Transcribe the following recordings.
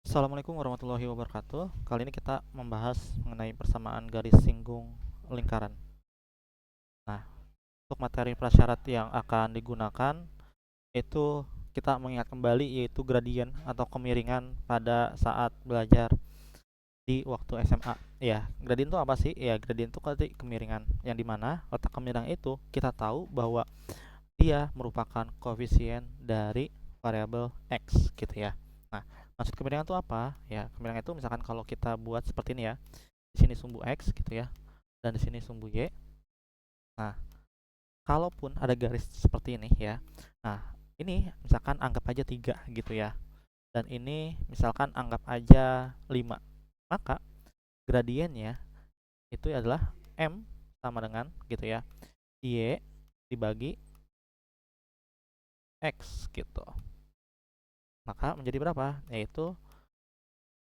Assalamualaikum warahmatullahi wabarakatuh. Kali ini kita membahas mengenai persamaan garis singgung lingkaran. Nah, untuk materi prasyarat yang akan digunakan itu kita mengingat kembali yaitu gradien atau kemiringan pada saat belajar di waktu SMA. Ya, gradien itu apa sih? Ya, gradien itu tadi kemiringan yang dimana letak kemiringan itu kita tahu bahwa dia merupakan koefisien dari variabel x gitu ya. Nah, maksud kemiringan itu apa? Ya, kemiringan itu misalkan kalau kita buat seperti ini ya. Di sini sumbu x gitu ya. Dan di sini sumbu y. Nah, kalaupun ada garis seperti ini ya. Nah, ini misalkan anggap aja 3 gitu ya. Dan ini misalkan anggap aja 5. Maka gradiennya itu adalah m sama dengan gitu ya. Y dibagi x gitu. Maka menjadi berapa? Yaitu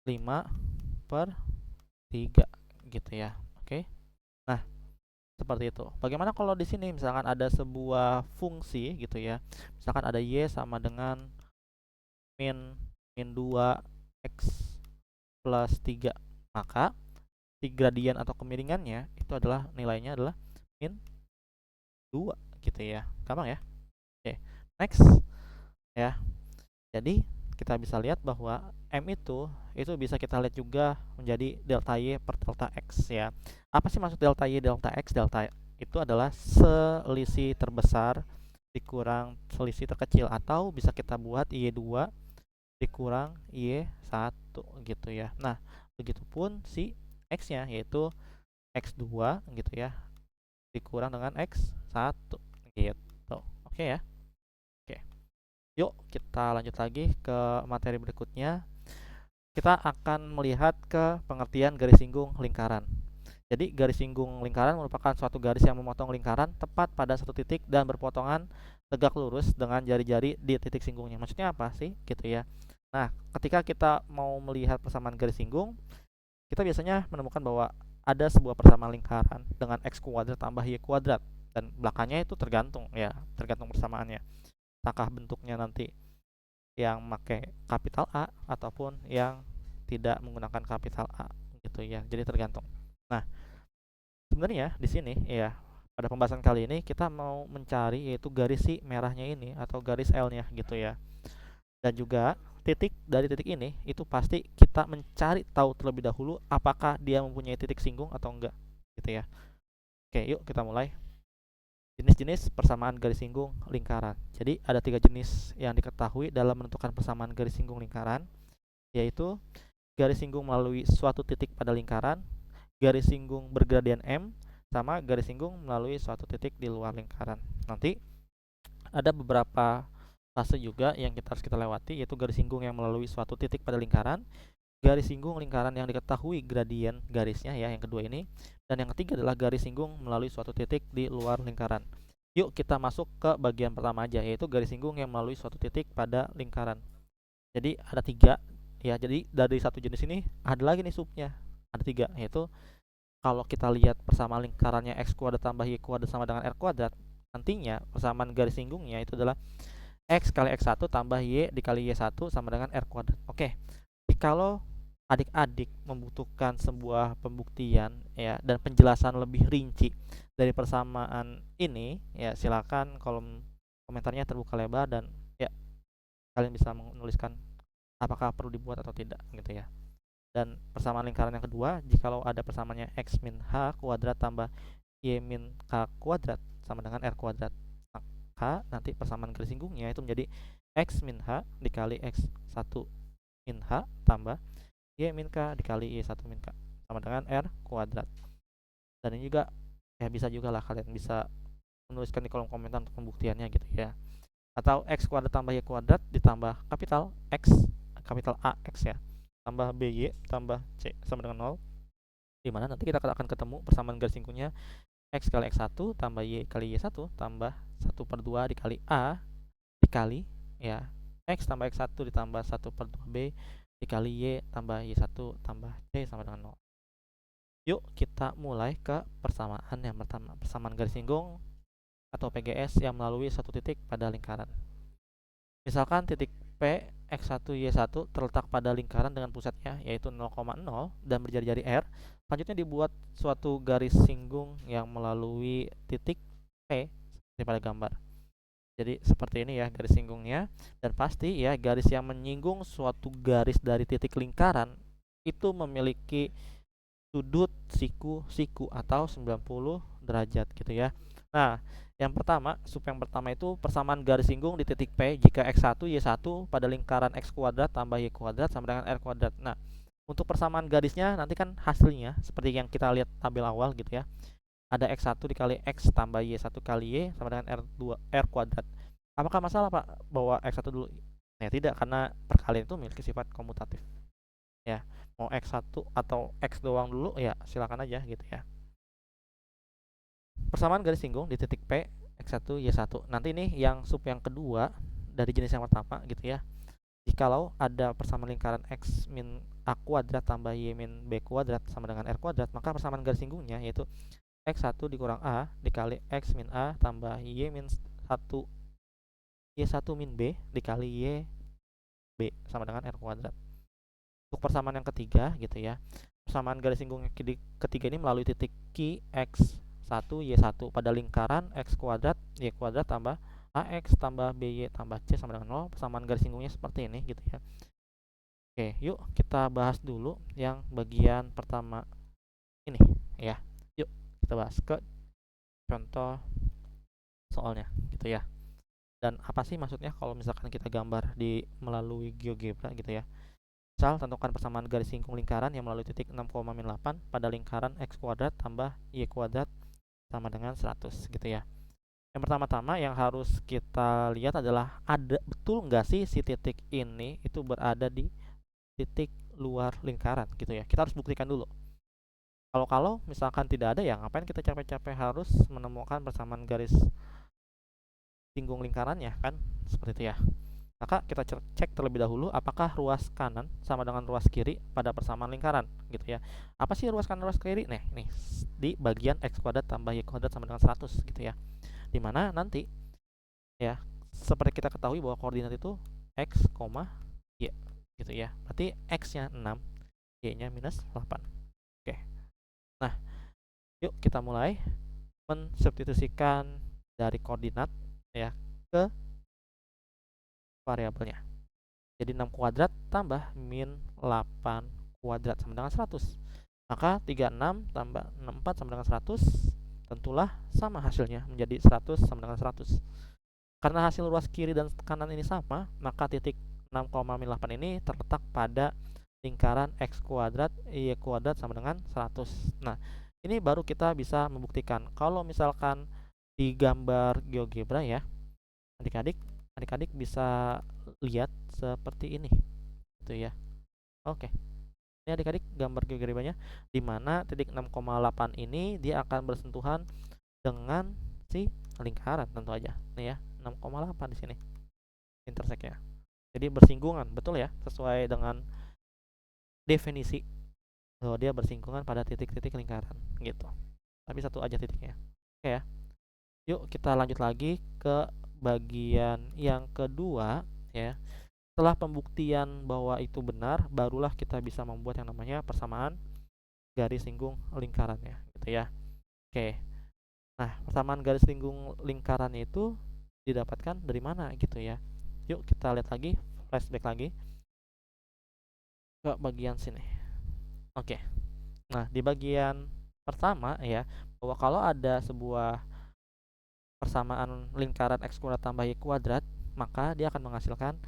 5/3 gitu ya. Oke. Nah, seperti itu. Bagaimana kalau di sini misalkan ada sebuah fungsi gitu ya. Misalkan ada y sama dengan min min 2 x plus 3. Maka si gradien atau kemiringannya itu adalah nilainya adalah min 2 gitu ya. Gampang ya? Oke. Next ya. Jadi kita bisa lihat bahwa M itu bisa kita lihat juga menjadi delta Y per delta X ya. Apa sih maksud delta Y, delta X? Delta itu adalah selisih terbesar dikurang selisih terkecil, atau bisa kita buat Y2 dikurang Y1 gitu ya. Nah, begitupun si X-nya yaitu X2 gitu ya dikurang dengan X1 gitu. Oke ya. Oke. Yuk kita lanjut lagi ke materi berikutnya. Kita akan melihat ke pengertian garis singgung lingkaran. Jadi garis singgung lingkaran merupakan suatu garis yang memotong lingkaran tepat pada satu titik dan berpotongan tegak lurus dengan jari-jari di titik singgungnya. Maksudnya apa sih? Gitu ya. Nah, ketika kita mau melihat persamaan garis singgung, kita biasanya menemukan bahwa ada sebuah persamaan lingkaran dengan x kuadrat tambah y kuadrat, dan belakangnya itu tergantung ya, tergantung persamaannya. Apakah bentuknya nanti yang pakai kapital A ataupun yang tidak menggunakan kapital A gitu ya. Jadi tergantung. Nah, sebenarnya di sini ya pada pembahasan kali ini kita mau mencari yaitu garis si merahnya ini atau garis L-nya gitu ya. Dan juga titik dari titik ini itu pasti kita mencari tahu terlebih dahulu apakah dia mempunyai titik singgung atau enggak gitu ya. Oke, yuk kita mulai. Jenis-jenis persamaan garis singgung lingkaran. Jadi ada 3 jenis yang diketahui dalam menentukan persamaan garis singgung lingkaran, yaitu garis singgung melalui suatu titik pada lingkaran, garis singgung bergradien M, sama garis singgung melalui suatu titik di luar lingkaran. Nanti ada beberapa fase juga yang harus kita lewati, yaitu garis singgung yang melalui suatu titik pada lingkaran, garis singgung lingkaran yang diketahui gradien garisnya ya, yang kedua ini, dan yang ketiga adalah garis singgung melalui suatu titik di luar lingkaran. Yuk kita masuk ke bagian pertama aja, yaitu garis singgung yang melalui suatu titik pada lingkaran. Jadi ada 3 ya. Jadi dari satu jenis ini ada lagi nih subnya, ada 3, yaitu kalau kita lihat persamaan lingkarannya x kuadrat tambah y kuadrat sama dengan r kuadrat, nantinya persamaan garis singgungnya itu adalah x kali x1 tambah y dikali y1 sama dengan r kuadrat. Oke. Jadi kalau adik-adik membutuhkan sebuah pembuktian ya dan penjelasan lebih rinci dari persamaan ini, ya silakan kolom komentarnya terbuka lebar, dan ya kalian bisa menuliskan apakah perlu dibuat atau tidak gitu ya. Dan persamaan lingkaran yang kedua, jikalau ada persamaannya x min h kuadrat tambah y min k kuadrat sama dengan r kuadrat, maka nanti persamaan garis singgungnya itu menjadi x min h dikali x1 min h tambah y min k dikali y1 min k sama dengan r kuadrat. Dan ini juga ya bisa juga lah kalian bisa menuliskan di kolom komentar untuk pembuktiannya gitu ya. Atau x kuadrat tambah y kuadrat ditambah kapital X, kapital A X ya, tambah BY tambah C sama dengan 0, dimana nanti kita akan ketemu persamaan garis singgungnya x kali x1 tambah y kali y1 tambah 1/2 dikali A dikali ya x tambah x1 ditambah 1/2b dikali y tambah y1 tambah c sama dengan 0. Yuk kita mulai ke persamaan yang pertama, persamaan garis singgung atau PGS yang melalui satu titik pada lingkaran. Misalkan titik P X1Y1 terletak pada lingkaran dengan pusatnya yaitu 0,0 dan berjari-jari R. Selanjutnya dibuat suatu garis singgung yang melalui titik P seperti pada gambar. Jadi seperti ini ya garis singgungnya, dan pasti ya garis yang menyinggung suatu garis dari titik lingkaran itu memiliki sudut siku atau 90 derajat gitu ya. Nah, yang pertama itu persamaan garis singgung di titik P jika X1 Y1 pada lingkaran X kuadrat tambah Y kuadrat sama dengan R kuadrat. Nah, untuk persamaan garisnya nanti kan hasilnya seperti yang kita lihat tabel awal gitu ya. Ada X1 dikali X tambah Y1 kali Y sama dengan R kuadrat. Apakah masalah Pak bawa X1 dulu? Ya tidak, karena perkalian itu memiliki sifat komutatif. Ya, mau X1 atau X doang dulu ya silakan aja gitu ya. Persamaan garis singgung di titik P X1 Y1. Nanti nih yang sub yang kedua dari jenis yang pertama gitu ya. Jikalau ada persamaan lingkaran X min A kuadrat tambah Y min B kuadrat sama dengan R kuadrat, maka persamaan garis singgungnya yaitu X1 dikurang A dikali X min A tambah Y min 1 Y1 min B dikali Y B sama dengan R kuadrat. Untuk persamaan yang ketiga gitu ya, persamaan garis singgung yang ketiga ini melalui titik Q X1 Y1 pada lingkaran X kuadrat Y kuadrat tambah AX tambah BY tambah C sama dengan 0. Persamaan garis singgungnya seperti ini gitu ya. Oke, yuk kita bahas dulu yang bagian pertama ini ya. Yuk kita bahas ke contoh soalnya gitu ya. Dan apa sih maksudnya kalau misalkan kita gambar di melalui GeoGebra gitu ya. Misal tentukan persamaan garis singgung lingkaran yang melalui titik 6,8 pada lingkaran X kuadrat tambah Y kuadrat sama dengan 100 gitu ya. Yang pertama-tama yang harus kita lihat adalah ada betul nggak sih si titik ini itu berada di titik luar lingkaran gitu ya. Kita harus buktikan dulu. Kalau misalkan tidak ada, ya ngapain kita capek-capek harus menemukan persamaan garis singgung lingkarannya kan, seperti itu ya. Maka kita cek terlebih dahulu apakah ruas kanan sama dengan ruas kiri pada persamaan lingkaran gitu ya. Apa sih ruas kanan ruas kiri? Nah, ini di bagian X kuadrat tambah Y kuadrat sama dengan 100 gitu ya. Dimana nanti ya seperti kita ketahui bahwa koordinat itu X, Y gitu ya. Berarti X-nya 6, Y-nya minus 8. Oke. Nah, yuk kita mulai mensubstitusikan dari koordinat ya ke variabelnya. Jadi 6 kuadrat tambah min 8 kuadrat sama dengan 100. Maka 36 tambah 64 sama dengan 100, tentulah sama hasilnya, menjadi 100 sama dengan 100. Karena hasil ruas kiri dan kanan ini sama, maka titik 6,8 ini terletak pada lingkaran X kuadrat Y kuadrat sama dengan 100. Nah, ini baru kita bisa membuktikan. Kalau misalkan di gambar GeoGebra ya, adik-adik bisa lihat seperti ini gitu ya. Oke, ini adik-adik gambar GeoGebranya, di mana titik 6,8 ini dia akan bersentuhan dengan si lingkaran tentu aja nih ya, 6,8 di sini intersect ya. Jadi bersinggungan, betul ya, sesuai dengan definisi bahwa dia bersinggungan pada titik-titik lingkaran gitu. Tapi satu aja titiknya. Oke ya. Yuk kita lanjut lagi ke bagian yang kedua ya. Setelah pembuktian bahwa itu benar, barulah kita bisa membuat yang namanya persamaan garis singgung lingkarannya gitu ya. Oke. Nah, persamaan garis singgung lingkarannya itu didapatkan dari mana gitu ya. Yuk kita lihat lagi, flashback lagi ke bagian sini. Oke. Nah, di bagian pertama ya, bahwa kalau ada sebuah persamaan lingkaran X kuadrat tambah Y kuadrat, maka dia akan menghasilkan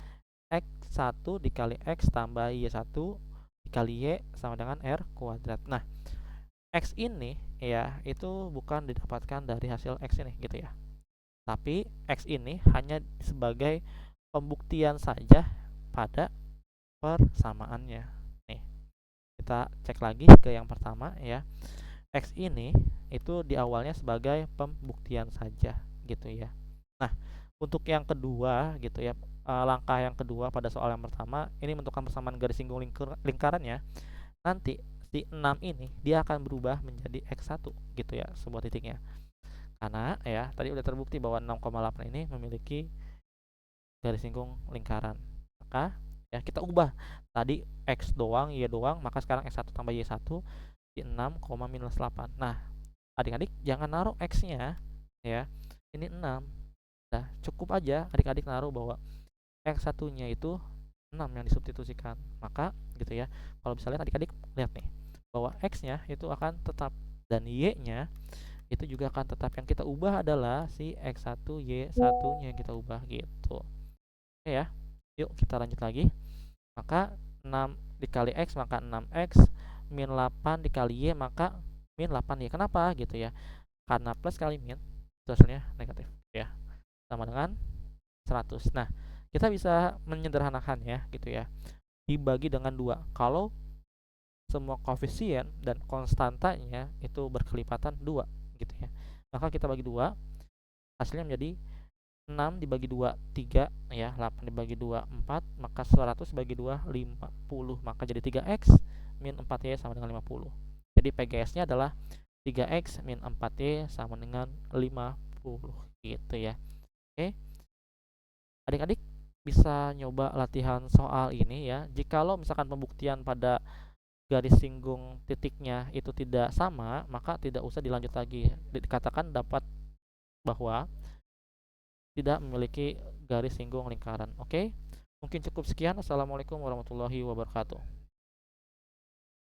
X1 dikali X tambah Y1 dikali Y sama dengan R kuadrat. Nah, X ini ya itu bukan didapatkan dari hasil X ini gitu ya. Tapi X ini hanya sebagai pembuktian saja pada persamaannya. Nih, kita cek lagi ke yang pertama ya. X ini itu di awalnya sebagai pembuktian saja gitu ya. Nah, untuk yang kedua gitu ya, langkah yang kedua pada soal yang pertama ini menentukan persamaan garis singgung lingkarannya. Nanti si 6 ini dia akan berubah menjadi X1 gitu ya, sebuah titiknya. Karena ya tadi udah terbukti bahwa 6,8 ini memiliki garis singgung lingkaran. Maka Ya, kita ubah. Tadi X doang, Y doang, maka sekarang X1 tambah Y1 di 6, minus 8. Nah, adik-adik jangan naruh X-nya ya. Ini 6. Nah, cukup aja adik-adik naruh bahwa X1-nya itu 6 yang disubstitusikan. Maka gitu ya. Kalau misalnya adik-adik lihat nih bahwa X-nya itu akan tetap dan Y-nya itu juga akan tetap. Yang kita ubah adalah si X1 Y1-nya yang kita ubah gitu. Oke ya. Yuk kita lanjut lagi. Maka 6 dikali X maka 6X min 8 dikali Y maka min 8Y. Kenapa gitu ya? Karena plus kali min itu hasilnya negatif ya. Sama dengan 100. Nah, kita bisa menyederhanakan ya gitu ya. Dibagi dengan 2. Kalau semua koefisien dan konstantanya itu berkelipatan 2 gitu ya. Maka kita bagi 2, hasilnya menjadi 6 dibagi 2 3 ya, 8 dibagi 2 4, maka 100 bagi 2 50. Maka jadi 3x min 4y sama dengan 50. Jadi PGS-nya adalah 3x min 4y sama dengan 50 gitu ya. Oke. Adik-adik bisa nyoba latihan soal ini ya. Jikalau misalkan pembuktian pada garis singgung titiknya itu tidak sama, maka tidak usah dilanjut lagi. Dikatakan dapat bahwa tidak memiliki garis singgung lingkaran. Oke, mungkin cukup sekian. Assalamualaikum warahmatullahi wabarakatuh.